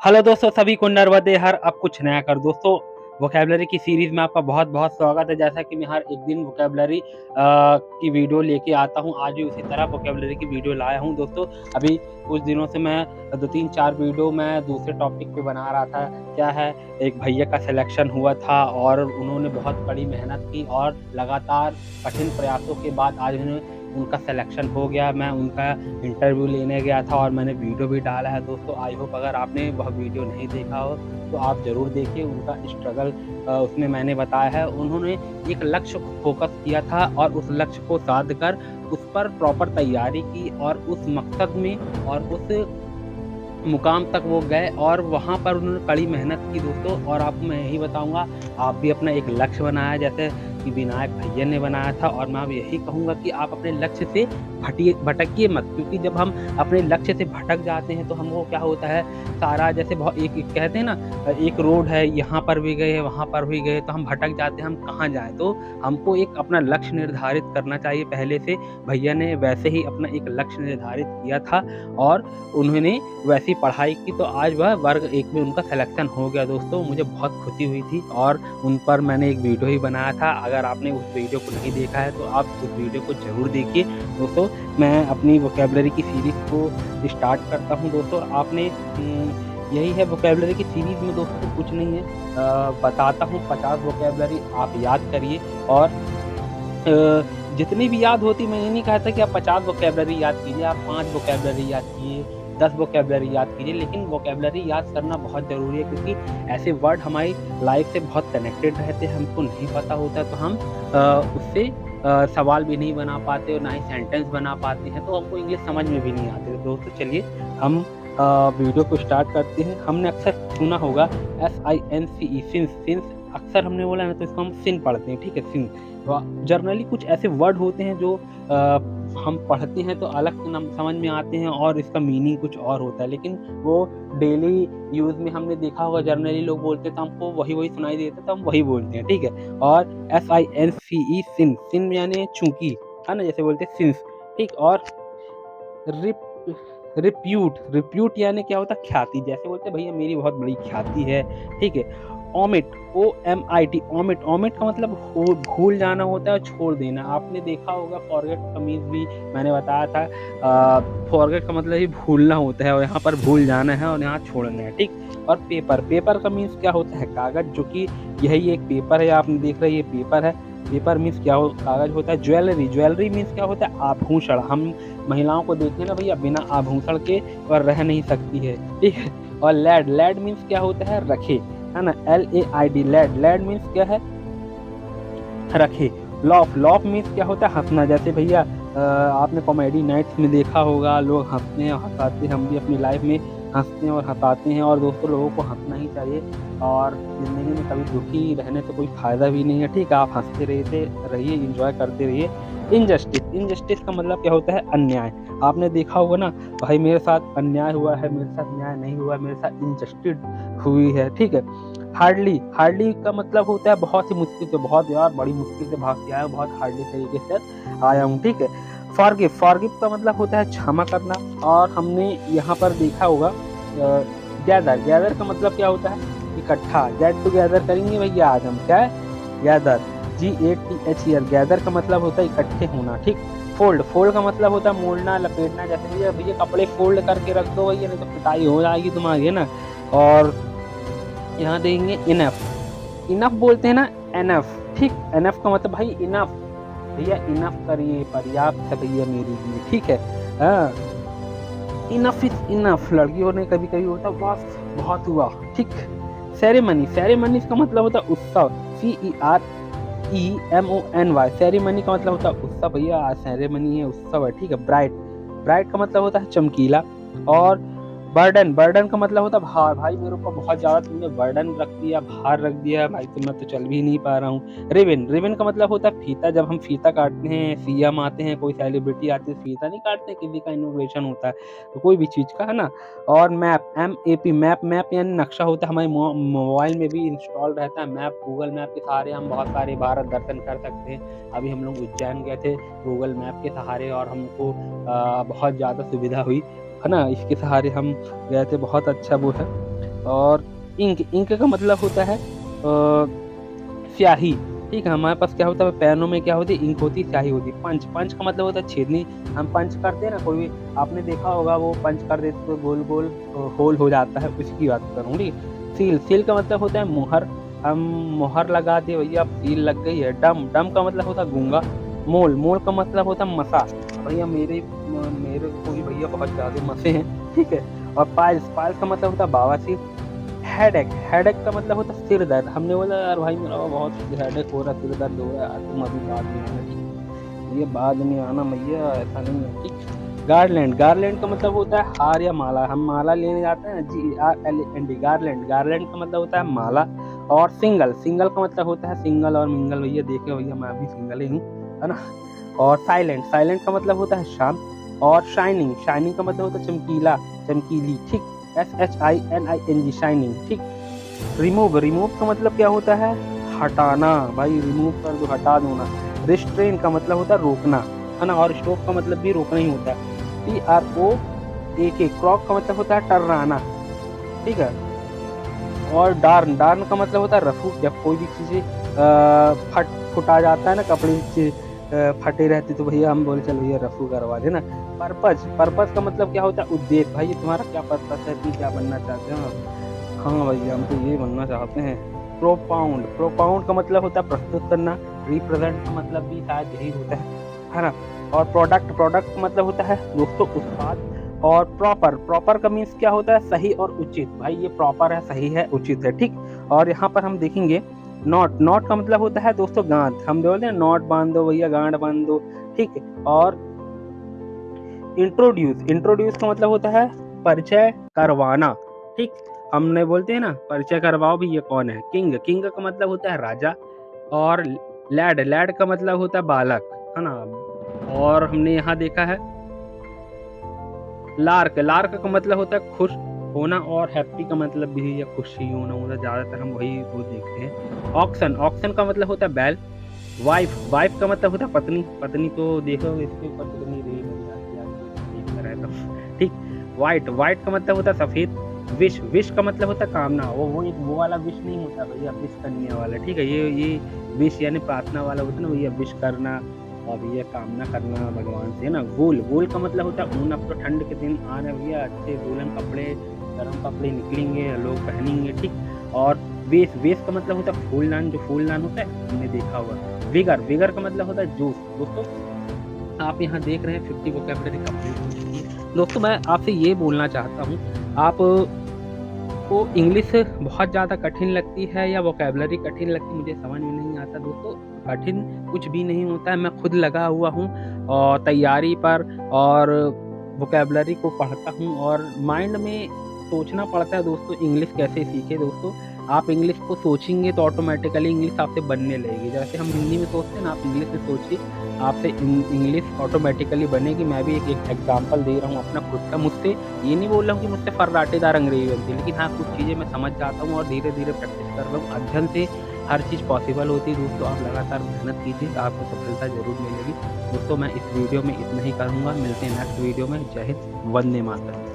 Hello दोस्तों, सभी को नर्मदे हर अब कुछ नया कर। दोस्तों, वोकैबुलरी की सीरीज़ में आपका बहुत-बहुत स्वागत है। जैसा कि मैं हर एक दिन वोकैबुलरी की वीडियो लेके आता हूँ, आज भी उसी तरह वोकैबुलरी की वीडियो लाया हूँ। दोस्तों, अभी कुछ दिनों से मैं 2-3-4 वीडियो मैं दूसरे टॉपिक पे बना रहा था। क्या है, एक भैया का सिलेक्शन हुआ था और उन्होंने बहुत कड़ी मेहनत की और लगातार कठिन प्रयासों के बाद आज उनका सिलेक्शन हो गया। मैं उनका इंटरव्यू लेने गया था और मैंने वीडियो भी डाला है। दोस्तों, आई होप अगर आपने वह वीडियो नहीं देखा हो तो आप ज़रूर देखिए। उनका स्ट्रगल उसमें मैंने बताया है। उन्होंने एक लक्ष्य को फोकस किया था और उस लक्ष्य को साध कर उस पर प्रॉपर तैयारी की और उस मकसद में और उस मुकाम तक वो गए और वहाँ पर उन्होंने कड़ी मेहनत की। दोस्तों, और आपको मैं यही बताऊँगा, आप भी अपना एक लक्ष्य बनाया जैसे कि विनायक भैया ने बनाया था। और मैं अब यही कहूँगा कि आप अपने लक्ष्य से भटकिए मत, क्योंकि जब हम अपने लक्ष्य से भटक जाते हैं तो हमको क्या होता है, सारा जैसे बहुत एक एक कहते हैं ना, एक रोड है, यहाँ पर भी गए, वहाँ पर भी गए, तो हम भटक जाते हैं, हम कहाँ जाएँ? तो हमको एक अपना लक्ष्य निर्धारित करना चाहिए पहले से। भैया ने वैसे ही अपना एक लक्ष्य निर्धारित किया था और उन्होंने वैसी पढ़ाई की, तो आज वह वर्ग 1 में उनका सिलेक्शन हो गया। दोस्तों, मुझे बहुत खुशी हुई थी और उन पर मैंने एक वीडियो ही बनाया था। अगर आपने उस वीडियो को नहीं देखा है तो आप उस वीडियो को ज़रूर देखिए। दोस्तों, मैं अपनी वोकैबुलरी की सीरीज़ को स्टार्ट करता हूँ। दोस्तों, आपने यही है वोकैबुलरी की सीरीज़ में। दोस्तों, कुछ नहीं है, बताता हूँ 50 वोकैबुलरी आप याद करिए और जितनी भी याद होती, मैं ये नहीं कहता कि आप 50 वोकैबुलरी याद कीजिए, आप 5 वोकैबुलरी याद कीजिए, 10 वोकैबुलरी याद कीजिए, लेकिन वोकैबुलरी याद करना बहुत ज़रूरी है, क्योंकि ऐसे वर्ड हमारी लाइफ से बहुत कनेक्टेड रहते हैं। हमको नहीं पता होता तो हम उससे सवाल भी नहीं बना पाते और ना ही सेंटेंस बना पाते हैं, तो हमको इंग्लिश समझ में भी नहीं आती। तो दोस्तों, चलिए हम वीडियो को स्टार्ट करते हैं। हमने अक्सर सुना होगा SINCE, सिंस। सिंस अक्सर हमने बोला ना, तो इसको हम सिन पढ़ते हैं, ठीक है, सिन। जनरली कुछ ऐसे वर्ड होते हैं जो हम पढ़ते हैं तो अलग से नम समझ में आते हैं और इसका मीनिंग कुछ और होता है, लेकिन वो डेली यूज़ में हमने देखा होगा, जनरली लोग बोलते हैं तो हमको वही-वही सुनाई देता है, तो हम वही बोलते हैं, ठीक है। और SINCE, सिन। सिन यानी चूँकि, है ना? जैसे बोलते हैं सिंस, ठीक। और रिप रिप्यूट, रिप्यूट यानी क्या होता है? ख्याति। जैसे बोलते हैं भैया मेरी बहुत बड़ी ख्याति है, ठीक है। Omit, OMIT, omit. ओमिट का मतलब भूल जाना होता है, छोड़ देना। आपने देखा होगा फॉरगेट का मीन्स भी मैंने बताया था। फॉरगेट का मतलब ही भूलना होता है और यहाँ पर भूल जाना है और यहाँ छोड़ना है, ठीक। और पेपर, पेपर का मीन्स क्या होता है? कागज़, जो कि यही एक पेपर है, आपने देख रहे हैं ये पेपर है। पेपर मीन्स क्या हो? कागज़ होता है। ज्वेलरी, ज्वेलरी मीन्स क्या होता है? आभूषण। हम महिलाओं को देखते हैं ना भैया, बिना आभूषण के वह रह नहीं सकती है, ठीक है। और लैड, लैड मीन्स क्या होता है? रखे, है ना? LAID, lead. लैड मीन्स क्या है? रखे। लॉफ, लॉफ मीन्स क्या होता है? हँसना। जैसे भैया आपने कॉमेडी नाइट्स में देखा होगा, लोग हँसते हैं, हँसाते हैं, हम भी अपनी लाइफ में हँसते हैं और हँसाते हैं। और दोस्तों, लोगों को हँसना ही चाहिए और ज़िंदगी में कभी दुखी रहने से कोई फ़ायदा भी नहीं है, ठीक है। आप हँसते रहिए, एन्जॉय करते रहिए। इनजस्टिस, इनजस्टिस का मतलब क्या होता है? अन्याय। आपने देखा होगा ना, भाई मेरे साथ अन्याय हुआ है, मेरे साथ न्याय नहीं हुआ, मेरे साथ इनजस्टिस हुई है, ठीक है। हार्डली, हार्डली का मतलब होता है बहुत ही मुश्किल से, बहुत यार बड़ी मुश्किल से भाग के आया हूँ, बहुत हार्डली तरीके से आया हूँ, ठीक है। फॉरगिव, फॉरगिव का मतलब होता है क्षमा करना। और हमने यहाँ पर देखा होगा गैदर, गैदर का मतलब क्या होता है? इकट्ठा। गेट टुगेदर करेंगे भैया आज हम, क्या है? Gather, GATHER। गैदर का मतलब होता है इकट्ठे होना, ठीक। फोल्ड, फोल्ड का मतलब होता है मोड़ना, लपेटना। जैसे भैया भैया कपड़े फोल्ड करके रख दो भैया, नहीं तो पिटाई हो जाएगी तुम्हारी, है ना। और यहाँ देंगे इनफ, इनफ बोलते हैं ना, एनफ, ठीक। एनफ का मतलब भाई इनफ, भैया इनफ करिए, पर्याप्त है भैया मेरे लिए, ठीक है। हाँ, इनफ इज इनफ। लड़कियों ने कभी कभी होता है बस बहुत हुआ, ठीक। सेरेमनी, सेरेमनी का मतलब होता है उत्सव। CEREMONY, सेरेमनी का मतलब होता है उत्सव। भैया सेरेमनी है, उत्सव है, ठीक है। ब्राइट, ब्राइट का मतलब होता है चमकीला। और बर्डन, बर्डन का मतलब होता है भार। भाई मेरे ऊपर बहुत ज़्यादा तुमने बर्डन रख दिया, भार रख दिया भाई, तो मैं तो चल भी नहीं पा रहा हूँ। रिबन, रिबन का मतलब होता है फीता। जब हम फीता काटते हैं, सीएम आते हैं, कोई सेलिब्रिटी आती है, फीता नहीं काटते, किसी का इनॉग्रेशन होता है तो कोई भी चीज़ का, है ना। और मैप, MAP, मैप, मैप यानी नक्शा होता है, हमारे मोबाइल में भी इंस्टॉल रहता है मैप। गूगल मैप के सहारे हम बहुत सारे भारत दर्शन कर सकते हैं। अभी हम लोग उज्जैन गए थे गूगल मैप के सहारे और हमको बहुत ज़्यादा सुविधा हुई, है ना। इसके सहारे हम गए थे, बहुत अच्छा वो है। और इंक, इंक का मतलब होता है स्याही, ठीक है। हमारे पास क्या होता है पेनों में क्या होती है, इंक होती है, स्याही होती है। पंच, पंच का मतलब होता है छेदनी, हम पंच करते हैं ना, कोई भी आपने देखा होगा वो पंच कर देते तो गोल गोल होल हो जाता है, उसकी बात करूँ, ठीक है। सील, सील का मतलब होता है मुहर, हम मुहर लगा दिए भैया अब सील लग गई है। डम, डम का मतलब होता है गूंगा। मोल, मोल का मतलब होता है मसा, भैया मेरे मेरे को भी भैया बहुत ज़्यादा मसे हैं, ठीक है। और पाइल्स, पाइल्स का मतलब होता है बवासीर। हेडेक, हेडेक का मतलब होता है सिर दर्द। हमने बोला यार भाई मेरा बहुत हेडेक हो रहा है, सिर दर्द हो रहा है यार, तुम अभी बाद में आना, ठीक, ये बाद में आना भैया, ऐसा नहीं है, ठीक। गार्लैंड, गार्लैंड का मतलब होता है हार या माला, हम माला लेने जाते हैं ना, GARLAND, गार्लैंड, गार्लैंड का मतलब होता है माला। और सिंगल, सिंगल का मतलब होता है सिंगल और मिंगल, भैया देखे भैया मैं अभी सिंगल ही हूँ, है ना। और साइलेंट, साइलेंट का मतलब होता है शांत। और शाइनिंग, शाइनिंग का मतलब होता है चमकीला, चमकीली, ठीक। SHINING, शाइनिंग, ठीक। रिमूव, रिमूव का मतलब क्या होता है हटाना, भाई रिमूव कर दो, हटा दो ना। रिस्ट्रेन का मतलब होता है रोकना, है ना। और स्टॉप का मतलब भी रोकना ही होता है, CROAK। क्रॉक का मतलब होता है टर्राना, ठीक है। और डार्न, डार्न का मतलब होता है रफू, जब कोई भी चीज़ें फुटा जाता है ना, कपड़े से फटे रहते तो भैया हम बोले चलो भैया रफू करवा देना। पर्पज, पर्पज का मतलब क्या होता है उद्देश्य, भाई तुम्हारा क्या पर्पज है, तुम क्या बनना चाहते हो। हाँ भैया हम तो ये बनना चाहते हैं। प्रोपाउंड, प्रोपाउंड का मतलब होता है प्रस्तुत करना। रिप्रेजेंट का मतलब भी शायद यही होता है ना। और प्रोडक्ट, प्रोडक्ट का मतलब होता है दोस्तों उत्पाद। और प्रॉपर, प्रॉपर का मीन्स क्या होता है सही और उचित, भाई ये प्रॉपर है, सही है, उचित है, ठीक। और यहाँ पर हम देखेंगे नॉट, नॉट का मतलब होता है दोस्तों गांठ, हम बोलते हैं नॉट बांध दो भैया, गांठ बांध दो, ठीक है। और इंट्रोड्यूस, इंट्रोड्यूस का मतलब होता है परिचय करवाना, ठीक। हमने बोलते हैं ना परिचय करवाओ भी, ये कौन है। किंग, किंग का मतलब होता है राजा। और लैड, लैड का मतलब होता है बालक, है ना। और हमने यहाँ देखा है लार्क, लार्क का मतलब होता है खुश होना। और हैप्पी का मतलब भी है खुशी होना होता है, ज़्यादातर हम वही वो देखते हैं। ऑक्सन, ऑक्सन का मतलब होता है बैल। वाइफ, वाइफ का मतलब होता है पत्नी, पत्नी तो देखो इसके ऊपर कितनी रेल देखता रहता हूँ, ठीक। वाइट, वाइट का मतलब होता है सफ़ेद। विश, विश का मतलब होता है कामना, वो एक वो वाला विश नहीं होता भैया, विश करने वाला, ठीक है। ये विश यानी प्रार्थना वाला होता है ना भैया, विश करना और भैया कामना करना भगवान से, है ना। वूल, वूल का मतलब होता है ऊन। अब तो ठंड के दिन आ रहे भैया, अच्छे वूलन कपड़े, गर्म कपड़े निकलेंगे, लोग पहनेंगे, ठीक। और वेस, वेस का मतलब होता है फूलदान, जो फूलदान होता है हमने देखा हुआ। विगर, विगर का मतलब होता है जोश। दोस्तों आप यहाँ देख रहे हैं 50 वोकैबुलरी कंप्लीट हो चुकी है। दोस्तों मैं आपसे ये बोलना चाहता हूँ, आप को इंग्लिश बहुत ज़्यादा कठिन लगती है या वोकैबुलरी कठिन लगती है, मुझे समझ में नहीं आता दोस्तों। कठिन कुछ भी नहीं होता है, मैं खुद लगा हुआ हूँ और तैयारी पर, और वोकैबुलरी को पढ़ता हूँ और माइंड में सोचना पड़ता है दोस्तों इंग्लिश कैसे सीखे। दोस्तों आप इंग्लिश को सोचेंगे तो ऑटोमेटिकली इंग्लिश आपसे बनने लगेगी। जैसे हम हिंदी में सोचते हैं ना, आप इंग्लिश में सोचिए, आपसे इंग्लिश ऑटोमेटिकली बनेगी। मैं भी एक एग्जांपल दे रहा हूँ अपना खुद का। मुझसे ये नहीं बोल रहा हूँ कि मुझसे फर्राटेदार अंग्रेजी बनती है, लेकिन हाँ कुछ चीज़ें मैं समझ जाता हूँ और धीरे धीरे प्रैक्टिस कर रहा हूँ। अध्ययन से हर चीज़ पॉसिबल होती है दोस्तों, आप लगातार मेहनत कीजिए, आपको सफलता ज़रूर मिलेगी। दोस्तों मैं इस वीडियो में इतना ही करूँगा, मिलते हैं नेक्स्ट वीडियो में। जय हिंद, वंदे मातरम।